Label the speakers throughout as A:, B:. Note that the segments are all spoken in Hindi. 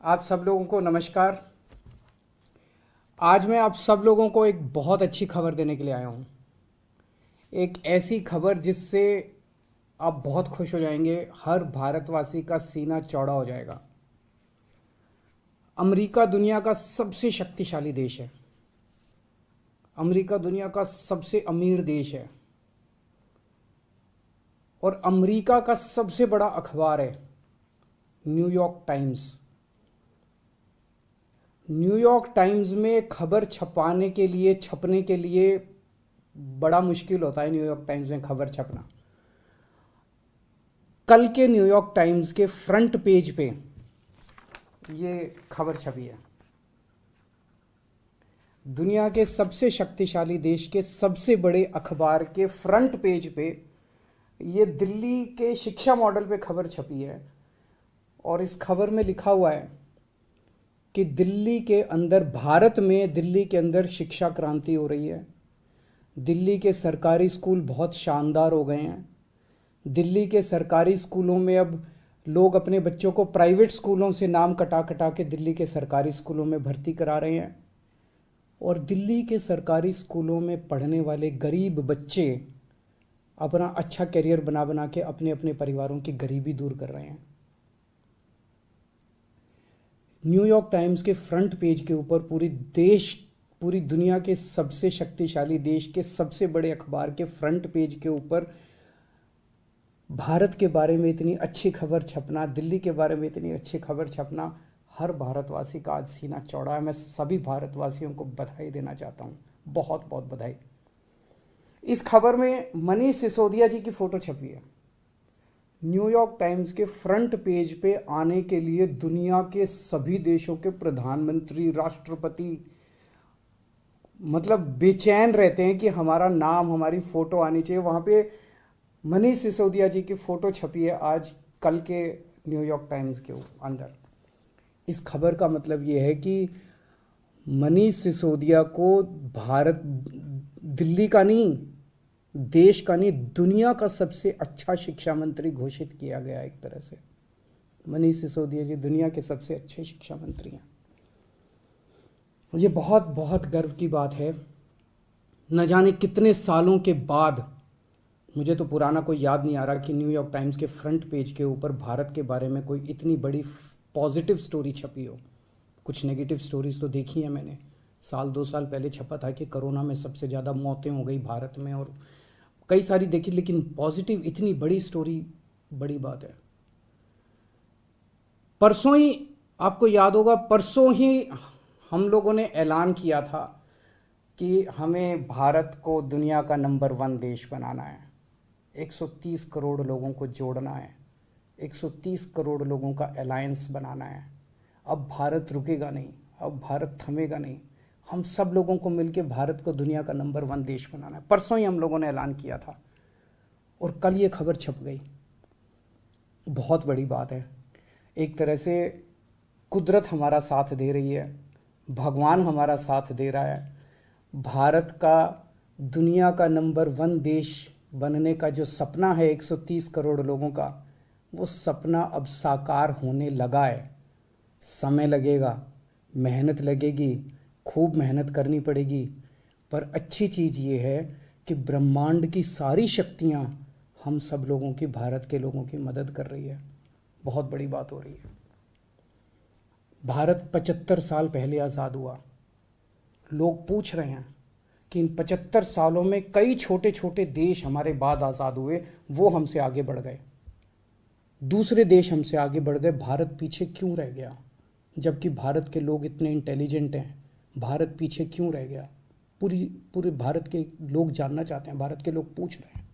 A: आप सब लोगों को नमस्कार। आज मैं आप सब लोगों को एक बहुत अच्छी खबर देने के लिए आया हूँ। एक ऐसी खबर जिससे आप बहुत खुश हो जाएंगे, हर भारतवासी का सीना चौड़ा हो जाएगा। अमेरिका दुनिया का सबसे शक्तिशाली देश है। अमेरिका दुनिया का सबसे अमीर देश है और अमेरिका का सबसे बड़ा अखबार है न्यूयॉर्क टाइम्स। न्यूयॉर्क टाइम्स में खबर छपने के लिए बड़ा मुश्किल होता है। न्यूयॉर्क टाइम्स में खबर छपना, कल के न्यूयॉर्क टाइम्स के फ्रंट पेज पे ये खबर छपी है। दुनिया के सबसे शक्तिशाली देश के सबसे बड़े अखबार के फ्रंट पेज पे ये दिल्ली के शिक्षा मॉडल पे खबर छपी है और इस खबर में लिखा हुआ है कि भारत में दिल्ली के अंदर शिक्षा क्रांति हो रही है। दिल्ली के सरकारी स्कूल बहुत शानदार हो गए हैं। दिल्ली के सरकारी स्कूलों में अब लोग अपने बच्चों को प्राइवेट स्कूलों से नाम कटा कटा के दिल्ली के सरकारी स्कूलों में भर्ती करा रहे हैं और दिल्ली के सरकारी स्कूलों में पढ़ने वाले गरीब बच्चे अपना अच्छा करियर बना बना के अपने अपने परिवारों की गरीबी दूर कर रहे हैं। न्यूयॉर्क टाइम्स के फ्रंट पेज के ऊपर पूरी दुनिया के सबसे शक्तिशाली देश के सबसे बड़े अखबार के फ्रंट पेज के ऊपर भारत के बारे में इतनी अच्छी खबर छपना, दिल्ली के बारे में इतनी अच्छी खबर छपना, हर भारतवासी का आज सीना चौड़ा है। मैं सभी भारतवासियों को बधाई देना चाहता हूँ, बहुत बहुत बधाई। इस खबर में मनीष सिसोदिया जी की फोटो छपी है। न्यूयॉर्क टाइम्स के फ्रंट पेज पे आने के लिए दुनिया के सभी देशों के प्रधानमंत्री, राष्ट्रपति मतलब बेचैन रहते हैं कि हमारा नाम, हमारी फोटो आनी चाहिए। वहाँ पे मनीष सिसोदिया जी की फोटो छपी है आज कल के न्यूयॉर्क टाइम्स के अंदर। इस खबर का मतलब ये है कि मनीष सिसोदिया को भारत, दिल्ली का नहीं, देश का नहीं, दुनिया का सबसे अच्छा शिक्षा मंत्री घोषित किया गया। एक तरह से मनीष सिसोदिया जी दुनिया के सबसे अच्छे शिक्षा मंत्री हैं। ये बहुत बहुत गर्व की बात है। न जाने कितने सालों के बाद, मुझे तो पुराना कोई याद नहीं आ रहा कि न्यूयॉर्क टाइम्स के फ्रंट पेज के ऊपर भारत के बारे में कोई इतनी बड़ी पॉजिटिव स्टोरी छपी हो। कुछ नेगेटिव स्टोरीज तो देखी है मैंने। 1-2 साल पहले छपा था कि कोरोना में सबसे ज़्यादा मौतें हो गई भारत में और कई सारी देखी, लेकिन पॉजिटिव इतनी बड़ी स्टोरी बड़ी बात है। परसों ही, आपको याद होगा, परसों ही हम लोगों ने ऐलान किया था कि हमें भारत को दुनिया का नंबर 1 देश बनाना है। 130 करोड़ लोगों को जोड़ना है, 130 करोड़ लोगों का अलायंस बनाना है। अब भारत रुकेगा नहीं, अब भारत थमेगा नहीं। हम सब लोगों को मिलकर भारत को दुनिया का नंबर 1 देश बनाना है। परसों ही हम लोगों ने ऐलान किया था और कल ये खबर छप गई। बहुत बड़ी बात है। एक तरह से कुदरत हमारा साथ दे रही है, भगवान हमारा साथ दे रहा है। भारत का दुनिया का नंबर 1 देश बनने का जो सपना है 130 करोड़ लोगों का, वो सपना अब साकार होने लगा है। समय लगेगा, मेहनत लगेगी, खूब मेहनत करनी पड़ेगी, पर अच्छी चीज़ ये है कि ब्रह्मांड की सारी शक्तियाँ हम सब लोगों की, भारत के लोगों की मदद कर रही है। बहुत बड़ी बात हो रही है। भारत 75 साल पहले आज़ाद हुआ। लोग पूछ रहे हैं कि इन 75 सालों में कई छोटे छोटे देश हमारे बाद आज़ाद हुए, वो हमसे आगे बढ़ गए, दूसरे देश हमसे आगे बढ़ गए, भारत पीछे क्यों रह गया? जबकि भारत के लोग इतने इंटेलिजेंट हैं, भारत पीछे क्यों रह गया? पूरे भारत के लोग जानना चाहते हैं, भारत के लोग पूछ रहे हैं।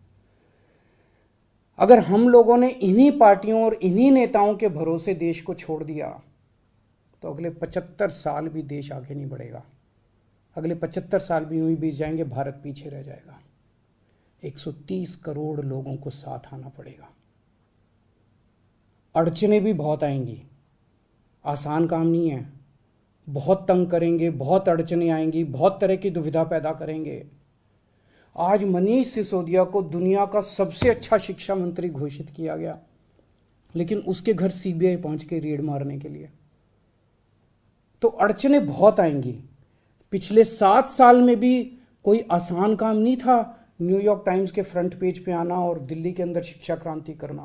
A: अगर हम लोगों ने इन्हीं पार्टियों और इन्हीं नेताओं के भरोसे देश को छोड़ दिया तो अगले 75 साल भी देश आगे नहीं बढ़ेगा। अगले 75 साल भी यूं ही बीत जाएंगे, भारत पीछे रह जाएगा। 130 करोड़ लोगों को साथ आना पड़ेगा। अड़चने भी बहुत आएंगी, आसान काम नहीं है। बहुत तंग करेंगे, बहुत अड़चने आएंगी, बहुत तरह की दुविधा पैदा करेंगे। आज मनीष सिसोदिया को दुनिया का सबसे अच्छा शिक्षा मंत्री घोषित किया गया, लेकिन उसके घर सीबीआई पहुंच के रेड मारने के लिए। तो अड़चने बहुत आएंगी। पिछले 7 साल में भी कोई आसान काम नहीं था न्यूयॉर्क टाइम्स के फ्रंट पेज पे आना और दिल्ली के अंदर शिक्षा क्रांति करना।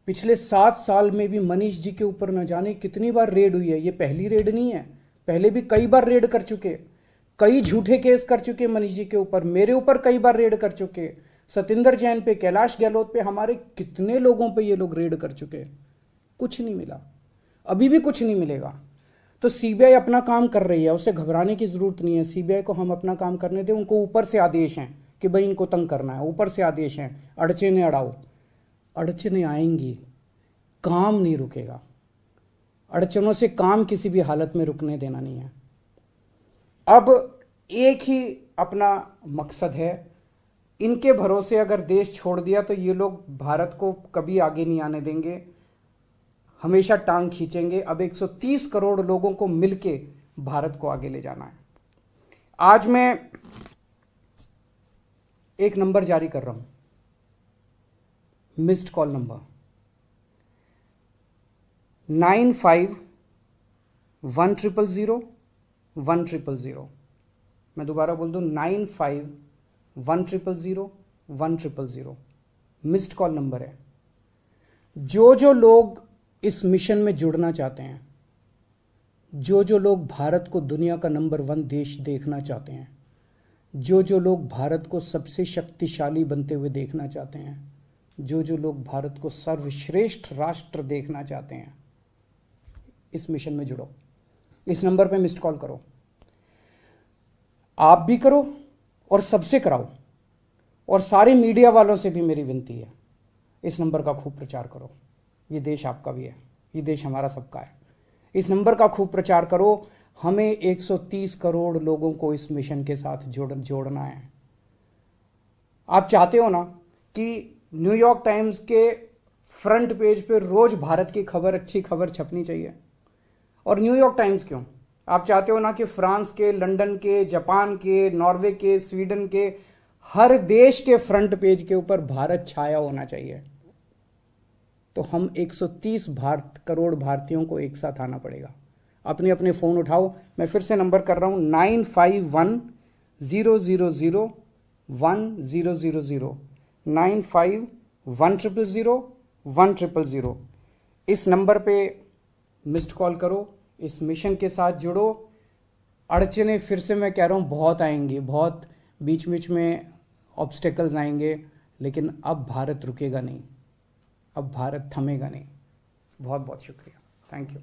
A: पिछले 7 साल में भी मनीष जी के ऊपर न जाने कितनी बार रेड हुई है। ये पहली रेड नहीं है, पहले भी कई बार रेड कर चुके, कई झूठे केस कर चुके मनीष जी के ऊपर, मेरे ऊपर कई बार रेड कर चुके, सतिंदर जैन पे, कैलाश गहलोत पे, हमारे कितने लोगों पे ये लोग रेड कर चुके, कुछ नहीं मिला, अभी भी कुछ नहीं मिलेगा। तो सीबीआई अपना काम कर रही है, उसे घबराने की जरूरत नहीं है। सीबीआई को हम अपना काम करने दें। उनको ऊपर से आदेश हैं कि भाई इनको तंग करना है, ऊपर से आदेश हैं, अड़चने अड़ाओ। अड़चने आएंगी, काम नहीं रुकेगा। अड़चनों से काम किसी भी हालत में रुकने देना नहीं है। अब एक ही अपना मकसद है, इनके भरोसे अगर देश छोड़ दिया तो ये लोग भारत को कभी आगे नहीं आने देंगे, हमेशा टांग खींचेंगे। अब 130 करोड़ लोगों को मिलके भारत को आगे ले जाना है। आज मैं एक नंबर जारी कर रहा हूं, मिस्ड कॉल नंबर 95100100 मैं दोबारा बोल दूं 95100100 मिस्ड कॉल नंबर है। जो लोग इस मिशन में जुड़ना चाहते हैं, जो लोग भारत को दुनिया का नंबर 1 देश देखना चाहते हैं, जो लोग भारत को सबसे शक्तिशाली बनते हुए देखना चाहते हैं, जो लोग भारत को सर्वश्रेष्ठ राष्ट्र देखना चाहते हैं, इस मिशन में जुड़ो। इस नंबर पे मिस्ड कॉल करो, आप भी करो और सबसे कराओ। और सारे मीडिया वालों से भी मेरी विनती है, इस नंबर का खूब प्रचार करो। ये देश आपका भी है, ये देश हमारा सबका है। इस नंबर का खूब प्रचार करो। हमें 130 करोड़ लोगों को इस मिशन के साथ जोड़ना है। आप चाहते हो ना कि न्यूयॉर्क टाइम्स के फ्रंट पेज पे रोज भारत की खबर, अच्छी खबर छपनी चाहिए। और न्यूयॉर्क टाइम्स क्यों, आप चाहते हो ना कि फ्रांस के, लंदन के, जापान के, नॉर्वे के, स्वीडन के, हर देश के फ्रंट पेज के ऊपर भारत छाया होना चाहिए। तो हम 130 करोड़ भारतीयों को एक साथ आना पड़ेगा। अपने अपने फ़ोन उठाओ, मैं फिर से नंबर कर रहा हूँ 95100100 95100100 इस नंबर पे मिस्ड कॉल करो, इस मिशन के साथ जुड़ो। अड़चने फिर से मैं कह रहा हूँ बहुत आएंगी, बहुत बीच बीच में ऑब्स्टेकल्स आएंगे, लेकिन अब भारत रुकेगा नहीं, अब भारत थमेगा नहीं। बहुत बहुत शुक्रिया, थैंक यू।